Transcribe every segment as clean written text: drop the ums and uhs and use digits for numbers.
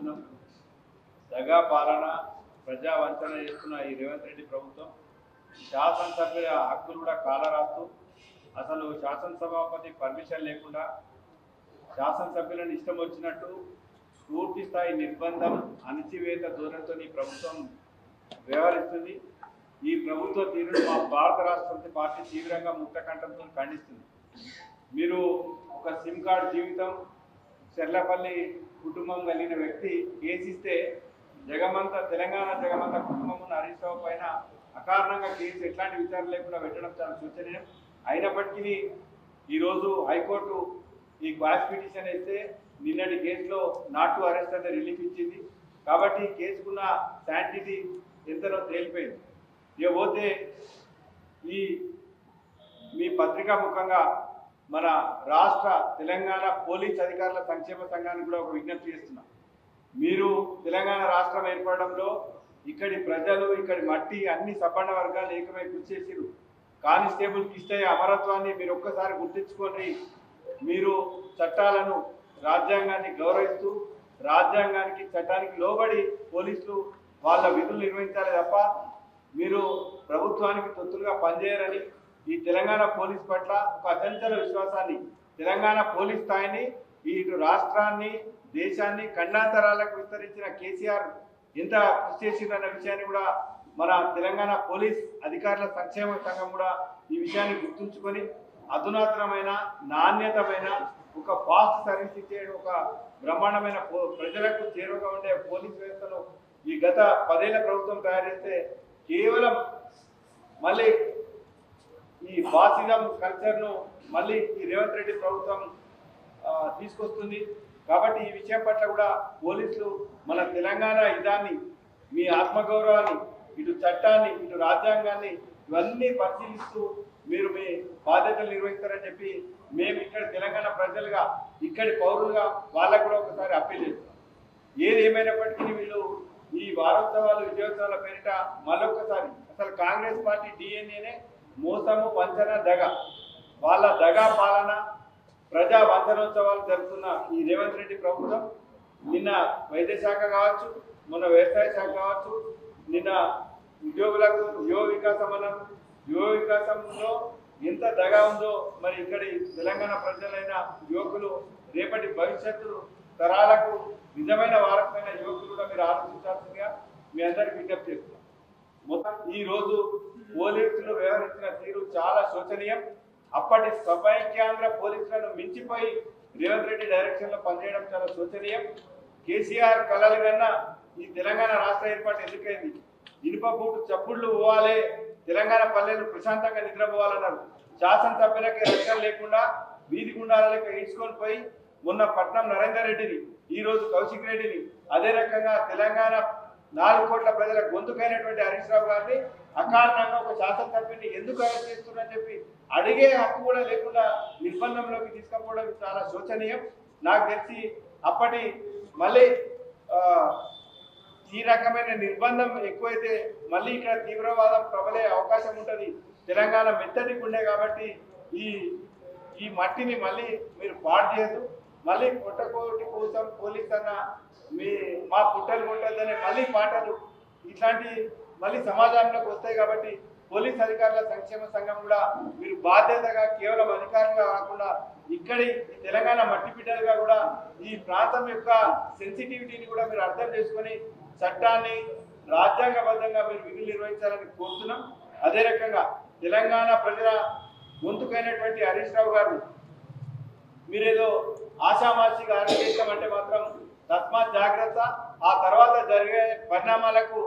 చూస్తున్నాం. దగా పాలన, ప్రజా వంచన చేస్తున్న ఈ రేవంత్ రెడ్డి ప్రభుత్వం శాసనసభ్యుల హక్కులు కూడా కాలరాస్తూ, అసలు శాసనసభాపతి పర్మిషన్ లేకుండా శాసనసభ్యులను ఇష్టం వచ్చినట్టు పూర్తి స్థాయి నిర్బంధం, అణచివేత ధోరణితో ఈ ప్రభుత్వం వ్యవహరిస్తుంది. ఈ ప్రభుత్వ తీరును మా భారత రాష్ట్ర పార్టీ తీవ్రంగా ముక్తకంఠంతో ఖండిస్తుంది. మీరు ఒక సిమ్ కార్డు జీవితం చెర్లపల్లి కుటుంబం కలిగిన వ్యక్తి కేసిస్తే తెలంగాణ జగమంత కుటుంబం ఉన్న హరీష్ రావు పైన అకారణంగా కేసు ఎట్లాంటి విచారణ లేకుండా పెట్టడం చాలా శోచనీయం. అయినప్పటికీ ఈరోజు హైకోర్టు ఈ క్వాష్ పిటిషన్ వేస్తే నిన్నటి కేసులో నాట్ టు అరెస్ట్ అంటే రిలీఫ్ ఇచ్చింది. కాబట్టి కేసుకున్న శాంటిటీ ఎంతనో తేలిపోయింది. ఇకపోతే మీ పత్రికా ముఖంగా మన రాష్ట్ర తెలంగాణ పోలీస్ అధికారుల సంక్షేమ సంఘానికి కూడా ఒక విజ్ఞప్తి చేస్తున్నాం. మీరు తెలంగాణ రాష్ట్రం ఏర్పడడంలో ఇక్కడి ప్రజలు, ఇక్కడి మట్టి, అన్ని సపన్న వర్గాలు ఏకమై కృషి చేసిరు. కానిస్టేబుల్ కిష్టయ్య అమరత్వాన్ని మీరు ఒక్కసారి గుర్తించుకొని మీరు చట్టాలను, రాజ్యాంగాన్ని గౌరవిస్తూ రాజ్యాంగానికి, చట్టానికి లోబడి పోలీసులు వాళ్ళ విధులు నిర్వహించాలి తప్ప మీరు ప్రభుత్వానికి తొత్తులుగా పనిచేయరని, ఈ తెలంగాణ పోలీస్ పట్ల ఒక అచంచల విశ్వాసాన్ని, తెలంగాణ పోలీస్ స్థాయిని, ఇటు రాష్ట్రాన్ని, దేశాన్ని ఖండాంతరాలకు విస్తరించిన కేసీఆర్ ఎంత కృషి చేసిందన్న విషయాన్ని కూడా మన తెలంగాణ పోలీస్ అధికారుల సంక్షేమ సంఘం కూడా ఈ విషయాన్ని గుర్తుంచుకొని అధునాతనమైన, నాణ్యతమైన, ఒక ఫాస్ట్ సర్వీస్ ఇచ్చే ఒక బ్రహ్మాండమైన ప్రజలకు చేరువగా ఉండే పోలీస్ వ్యవస్థను ఈ గత 10 ఏళ్ల ప్రభుత్వం తయారు చేస్తే కేవలం మళ్ళీ ఈ ఫాసిజం కల్చర్ను మళ్ళీ ఈ రేవంత్ రెడ్డి ప్రభుత్వం తీసుకొస్తుంది. కాబట్టి ఈ విషయం పట్ల కూడా పోలీసులు మన తెలంగాణ ఇదాన్ని, మీ ఆత్మగౌరవాన్ని, ఇటు చట్టాన్ని, ఇటు రాజ్యాంగాన్ని ఇవన్నీ పరిశీలిస్తూ మీరు మీ బాధ్యతలు నిర్వహిస్తారని చెప్పి మేము ఇక్కడ తెలంగాణ ప్రజలుగా, ఇక్కడి పౌరులుగా వాళ్ళకు కూడా ఒకసారి అప్పీల్ చేస్తున్నాం. ఏది ఏమైనప్పటికీ వీళ్ళు ఈ వారోత్సవాలు, విజయోత్సవాల పేరిట మరొకసారి అసలు కాంగ్రెస్ పార్టీ డిఎన్ఏనే మోసము, వంచన, దగ, వాళ్ళ దగా పాలన, ప్రజా వంచనోత్సవాలు జరుపుతున్న ఈ రేవంత్ రెడ్డి ప్రభుత్వం నిన్న వైద్య శాఖ కావచ్చు, మొన్న వ్యవసాయ శాఖ కావచ్చు, నిన్న ఉద్యోగులకు యువ వికాసం అన్న యువ వికాసంలో ఎంత దగా ఉందో మరి ఇక్కడి తెలంగాణ ప్రజలైన యువకులు, రేపటి భవిష్యత్తు తరాలకు నిజమైన వారసమైన యువకులు కూడా మీరు ఆలోచించాల్సిందిగా మీ అందరికి విజ్ఞప్తి చేస్తున్నాం. మొత్తం ఈ రోజు పోలీసులు వ్యవహరించిన తీరు చాలా శోచనీయం. అప్పటి సమైక్యాంధ్ర పోలీసులను మించిపోయి రేవంత్ రెడ్డి డైరెక్షన్ లో పనిచేయడం చాలా శోచనీయం. కేసీఆర్ కలలు కన్నా ఈ తెలంగాణ రాష్ట్ర ఏర్పాటు ఎందుకైంది? ఇనుప బూటు చప్పుళ్ళు పోవాలి, తెలంగాణ పల్లెలు ప్రశాంతంగా నిద్రపోవాలన్నారు. శాసనసభ్యులకి రక్షణ లేకుండా వీధి గుండాలకు ఈడ్చుకొని పోయి మొన్న పట్నం నరేందర్ రెడ్డిని, ఈ రోజు కౌశిక్ రెడ్డిని, అదే రకంగా తెలంగాణ 4 కోట్ల ప్రజల గొంతుకైనటువంటి హరీష్ రావు గారిని అకారణంగా ఒక శాసనసభ్యుని ఎందుకు అరెస్ట్ చేస్తున్నారని చెప్పి అడిగే హక్కు కూడా లేకుండా నిర్బంధంలోకి తీసుకుపోవడం చాలా శోచనీయం. నాకు తెలిసి అప్పటి మళ్ళీ ఈ రకమైన నిర్బంధం ఎక్కువైతే మళ్ళీ ఇక్కడ తీవ్రవాదం ప్రబలే అవకాశం ఉంటుంది. తెలంగాణ మెత్తటి గుండె కాబట్టి ఈ మట్టిని మళ్ళీ మీరు పాడు చేయదు. మళ్ళీ పుట్టకోటి కోసం పోలీస్ అన్న మా పుట్టలు కొట్టద్దనే మళ్ళీ పాటలు ఇట్లాంటి మళ్ళీ సమాజంలోకి వస్తాయి. కాబట్టి పోలీస్ అధికారుల సంక్షేమ సంఘం కూడా మీరు బాధ్యతగా కేవలం అధికారులుగా కాకుండా ఇక్కడి తెలంగాణ మట్టి బిడ్డలుగా కూడా ఈ ప్రాంతం యొక్క సెన్సిటివిటీని కూడా మీరు అర్థం చేసుకొని చట్టాన్ని రాజ్యాంగబద్ధంగా మీరు విధులు నిర్వహించాలని కోరుతున్నాం. అదే రకంగా తెలంగాణ ప్రజల గొంతుకైనటువంటి హరీష్ రావు గారు మీరేదో ఆషామాషిగా అరెస్ట్ చేస్తామంటే మాత్రం తస్మాత్ జాగ్రత్త. ఆ తర్వాత జరిగే పరిణామాలకు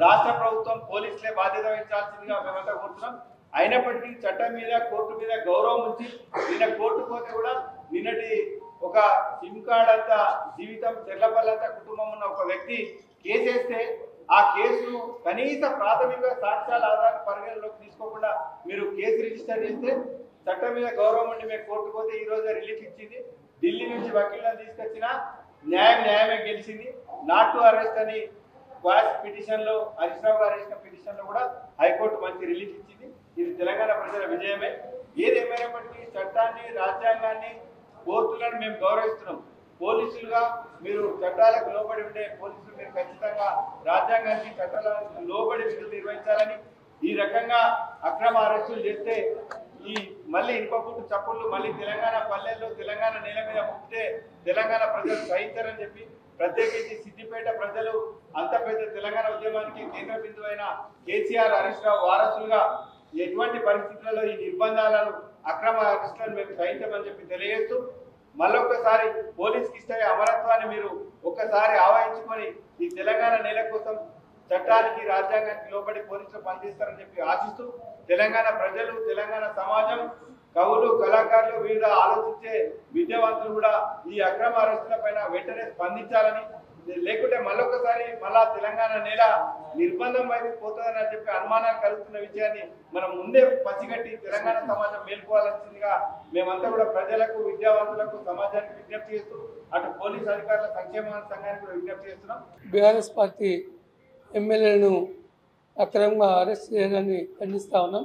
రాష్ట్ర ప్రభుత్వం, పోలీసులే బాధ్యత వహించాల్సిందిగా మేమంతా కోరుతున్నాం. అయినప్పటికీ చట్టం మీద, కోర్టు మీద గౌరవం ఉంచి నిన్న కోర్టు పోతే కూడా నిన్నటి ఒక సిమ్ కార్డ్ అంతా జీవితం చెర్లపల్లంతా కుటుంబం ఉన్న ఒక వ్యక్తి కేసేస్తే ఆ కేసును కనీస ప్రాథమిక సాక్ష్యాల ఆధార పరిగణలోకి తీసుకోకుండా మీరు కేసు రిజిస్టర్ చేస్తే చట్టం మీద గౌరవం ఉండి మేము కోర్టు పోతే ఈ రోజు రిలీఫ్ ఇచ్చింది. ఢిల్లీ నుంచి వకీలను తీసుకొచ్చిన న్యాయమే గెలిచింది. నాట్ టు అరెస్ట్ అని క్వాష్ పిటిషన్ లో హరీష్ రావు గారు వేసిన పిటిషన్ లో కూడా హైకోర్టు మంచి రిలీఫ్ ఇచ్చింది. ఇది తెలంగాణ ప్రజల విజయమే. ఏదేమైనప్పటికీ చట్టాన్ని, రాజ్యాంగాన్ని, కోర్టులను మేము గౌరవిస్తున్నాం. పోలీసులుగా మీరు చట్టాలకు లోబడి ఉండే పోలీసులు మీరు ఖచ్చితంగా రాజ్యాంగానికి చట్టాలకు లోబడి విధులు నిర్వహించాలని, ఈ రకంగా అక్రమ అరెస్టులు చేస్తే ఈ మళ్ళీ ఇనుపపుట్టు చప్పుళ్ళు మళ్ళీ తెలంగాణ పల్లెల్లో తెలంగాణ నేల మీద పుట్టే తెలంగాణ ప్రజలు సహించారని చెప్పి, ప్రత్యేకించి సిద్దిపేట ప్రజలు అంత పెద్ద తెలంగాణ ఉద్యమానికి కేంద్ర బిందువు అయిన కేసీఆర్ హరీష్ రావు వారసులుగా ఎటువంటి పరిస్థితులలో ఈ నిర్బంధాలను అక్రమ అరెస్టులను మేము సహించమని చెప్పి తెలియజేస్తూ, మళ్ళొక్కసారి పోలీస్కి ఇస్తే అమరత్వాన్ని మీరు ఒక్కసారి ఆవాహించుకొని ఈ తెలంగాణ నేల కోసం చట్టానికి రాజ్యాంగానికి లోబడి పోలీసులు పనిచేస్తారని చెప్పి ఆశిస్తూ, తెలంగాణ ప్రజలు తెలంగాణ సమాజం కవులు కళాకారులు వివిధ ఆలోచించే విద్యావంతులు కూడా ఈ అక్రమ అరెస్టుల పైన వెంటనే స్పందించాలని, లేకుంటే మళ్ళొకసారి మళ్ళా తెలంగాణ నేల నిర్బంధం వైపు పోతుందని చెప్పి అనుమానాలు కలుగుతున్న విషయాన్ని మనం ముందే పసిగట్టి తెలంగాణ సమాజం మేల్కోవాల్సిందిగా మేమంతా కూడా ప్రజలకు విద్యావంతులకు సమాజానికి విజ్ఞప్తి చేస్తూ అటు పోలీస్ అధికారుల సంక్షేమ సంఘానికి కూడా విజ్ఞప్తి చేస్తున్నాం. బీఆర్ఎస్ పార్టీ ఎమ్మెల్యేలను అక్రమంగా అరెస్ట్ చేయడాన్ని ఖండిస్తూ ఉన్నాం.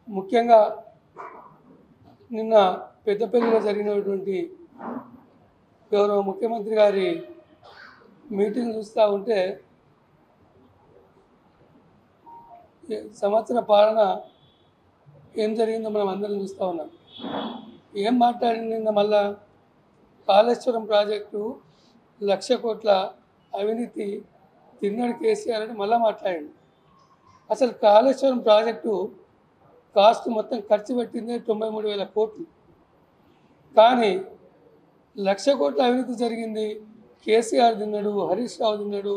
ముఖ్యంగా నిన్న పెద్దపల్లిలో జరిగినటువంటి గౌరవ ముఖ్యమంత్రి గారి మీటింగ్ చూస్తూ ఉంటే సంవత్సర పాలన ఏం జరిగిందో మనం అందరం చూస్తూ ఉన్నాం. ఏం మాట్లాడింది నిన్న మళ్ళా కాళేశ్వరం ప్రాజెక్టు 1,00,000 కోట్ల అవినీతి తిన్నాడు కేసీఆర్ అని మళ్ళీ మాట్లాడండి. అసలు కాళేశ్వరం ప్రాజెక్టు కాస్ట్ మొత్తం ఖర్చు పెట్టిందే 93,000 కోట్లు. కానీ 1,00,000 కోట్ల అవినీతి జరిగింది, కేసీఆర్ తిన్నాడు, హరీష్ రావు తిన్నాడు,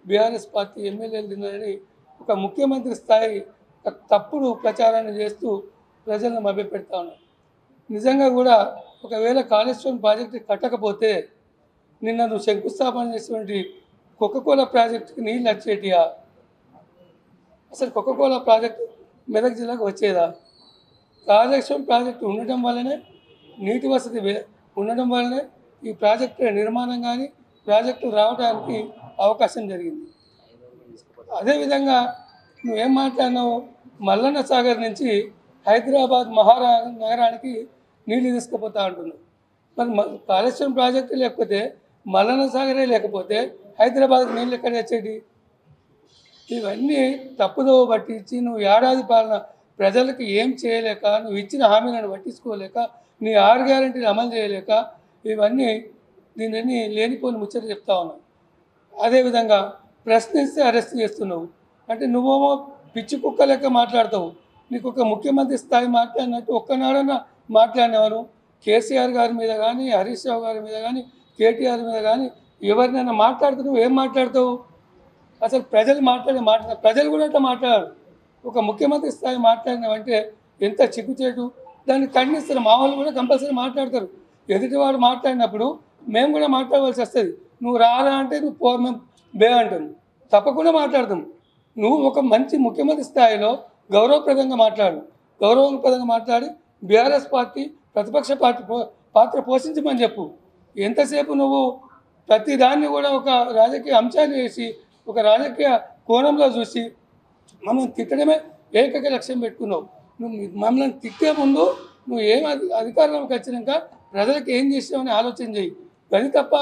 బీఆర్ఎస్ పార్టీ ఎమ్మెల్యేలు తిన్నారని ఒక ముఖ్యమంత్రి స్థాయి ఒక తప్పుడు ప్రచారాన్ని చేస్తూ ప్రజలను మభ్యపెడతా ఉన్నారు. నిజంగా కూడా ఒకవేళ కాళేశ్వరం ప్రాజెక్టు కట్టకపోతే నిన్న నువ్వు శంకుస్థాపన చేసినటువంటి కోకోకోలా ప్రాజెక్టుకి నీళ్ళు వచ్చేటియా? అసలు కోకోకోలా ప్రాజెక్టు మెదక్ జిల్లాకు వచ్చేదా? కాళేశ్వరం ప్రాజెక్టు ఉండటం వల్లనే, నీటి వసతి ఉండడం వల్లనే ఈ ప్రాజెక్టు నిర్మాణం కానీ ప్రాజెక్టులు రావడానికి అవకాశం జరిగింది. అదేవిధంగా నువ్వేం మాట్లాడినావు, మల్లన్న సాగర్ నుంచి హైదరాబాద్ నగరానికి నీళ్ళు తీసుకుపోతా అంటున్నావు. మరి కాళేశ్వరం ప్రాజెక్టు లేకపోతే, మల్లన్న సాగరే లేకపోతే హైదరాబాద్కి నీళ్ళు ఎక్కడ వచ్చేటి? ఇవన్నీ తప్పుదోవ పట్టించి నువ్వు ఏడాది పాలన ప్రజలకు ఏం చేయలేక, నువ్వు ఇచ్చిన హామీలను పట్టించుకోలేక, నీ 6 గ్యారెంటీలు అమలు చేయలేక ఇవన్నీ దీనిని లేనిపోని ముచ్చట చెప్తా ఉన్నావు. అదేవిధంగా ప్రశ్నిస్తే అరెస్ట్ చేస్తున్నావు. అంటే నువ్వేమో పిచ్చి కుక్క లెక్క మాట్లాడతావు. నీకు ఒక ముఖ్యమంత్రి స్థాయి మాట్లాడినట్టు ఒక్కనాడన్నా మాట్లాడినవను కేసీఆర్ గారి మీద కానీ, హరీష్ రావు గారి మీద కానీ, కేటీఆర్ మీద కానీ ఎవరినైనా మాట్లాడుతూ నువ్వు ఏం మాట్లాడతావు? అసలు ప్రజలు ప్రజలు కూడా అట్లా మాట్లాడారు. ఒక ముఖ్యమంత్రి స్థాయి మాట్లాడినావంటే ఎంత చిక్కుచేటు. దాన్ని ఖండిస్తారు. మా వాళ్ళు కూడా కంపల్సరీ మాట్లాడతారు. ఎదుటివాడు మాట్లాడినప్పుడు మేము కూడా మాట్లాడవలసి వస్తుంది. నువ్వు రారా అంటే నువ్వు మేము బే అంటాం, తప్పకుండా మాట్లాడతాం. నువ్వు ఒక మంచి ముఖ్యమంత్రి స్థాయిలో గౌరవప్రదంగా మాట్లాడి బీఆర్ఎస్ పార్టీ ప్రతిపక్ష పాత్ర పోషించమని చెప్పు. ఎంతసేపు నువ్వు ప్రతి దాన్ని కూడా ఒక రాజకీయ అంశాన్ని వేసి ఒక రాజకీయ కోణంలో చూసి మమ్మల్ని తిట్టడమే ఏకైక లక్ష్యం పెట్టుకున్నావు. నువ్వు మమ్మల్ని తిట్టే ముందు నువ్వు ఏం అధికారంలోకి వచ్చినాక ప్రజలకు ఏం చేసావని ఆలోచన చేయి. అది తప్ప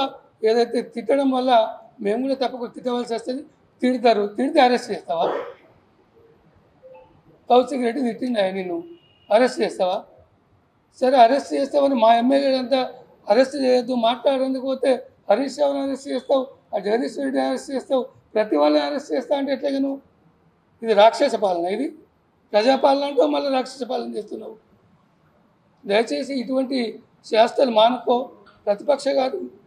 ఏదైతే తిట్టడం వల్ల మేము కూడా తప్పకుండా తిట్టవలసి వస్తుంది. తిడితే అరెస్ట్ చేస్తావా? కౌశిక్ రెడ్డి తిట్టిందా నిన్ను, అరెస్ట్ చేస్తావా? సరే అరెస్ట్ చేస్తావని మా ఎమ్మెల్యేలంతా అరెస్ట్ చేయొద్దు మాట్లాడేందుకు పోతే హరీష్ రావుని అరెస్ట్ చేస్తావు, ఆ జగదీష్ రెడ్డి అరెస్ట్ చేస్తావు, ప్రతి వాళ్ళని అరెస్ట్ చేస్తా అంటే ఎట్లాగా నువ్వు? ఇది రాక్షస పాలన, ఇది ప్రజాపాలన అంటావు, మళ్ళీ రాక్షస పాలన చేస్తున్నావు. దయచేసి ఇటువంటి శాస్త్రాలు మానుకో. ప్రతిపక్ష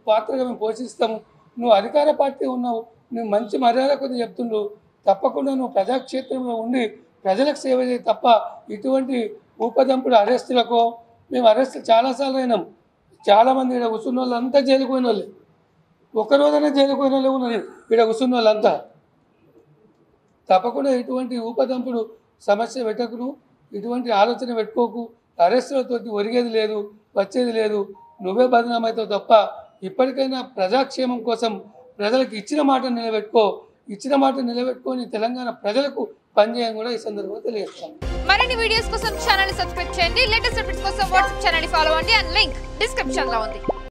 పాత్రగా మేము పోషిస్తాము. నువ్వు అధికార పార్టీ ఉన్నావు, నువ్వు మంచి మర్యాద కొద్ది చెప్తుండ్రు. తప్పకుండా నువ్వు ప్రజాక్షేత్రంలో ఉండి ప్రజలకు సేవ చేయి తప్ప ఇటువంటి ఊపదంపుడు అరెస్టులకు మేము అరెస్టులు చాలాసార్లు అయినాం. చాలామంది ఇక్కడ కూర్చున్న వాళ్ళంతా జైలుకు పోయిన వాళ్ళే, ఒక్కరోజైనా జైలుకు పోయిన వాళ్ళే ఉన్నారు ఇక్కడ కూర్చున్న వాళ్ళంతా. తప్పకుండా ఇటువంటి ఊపదంపుడు సమస్య పెట్టకును, ఇటువంటి ఆలోచన పెట్టుకోకు. అరెస్టులతో ఒరిగేది లేదు, వచ్చేది లేదు, నువ్వే బదనామవుతావు తప్ప ఇప్పటికైనా ప్రజాక్షేమం కోసం ప్రజలకు ఇచ్చిన మాట నిలబెట్టుకో. ఇచ్చిన మాట నిలబెట్టుకొని తెలంగాణ ప్రజలకు పనిచేయని కూడా ఈ సందర్భంగా తెలియజేస్తాను. మరిన్ని వీడియోస్ కోసం ఛానల్ సబ్స్క్రైబ్ చేయండి. లేటెస్ట్ అప్డేట్స్ కోసం వాట్సాప్ ఛానల్ ఫాలో అవ్వండి. అండ్ లింక్ డిస్క్రిప్షన్ లో ఉంది.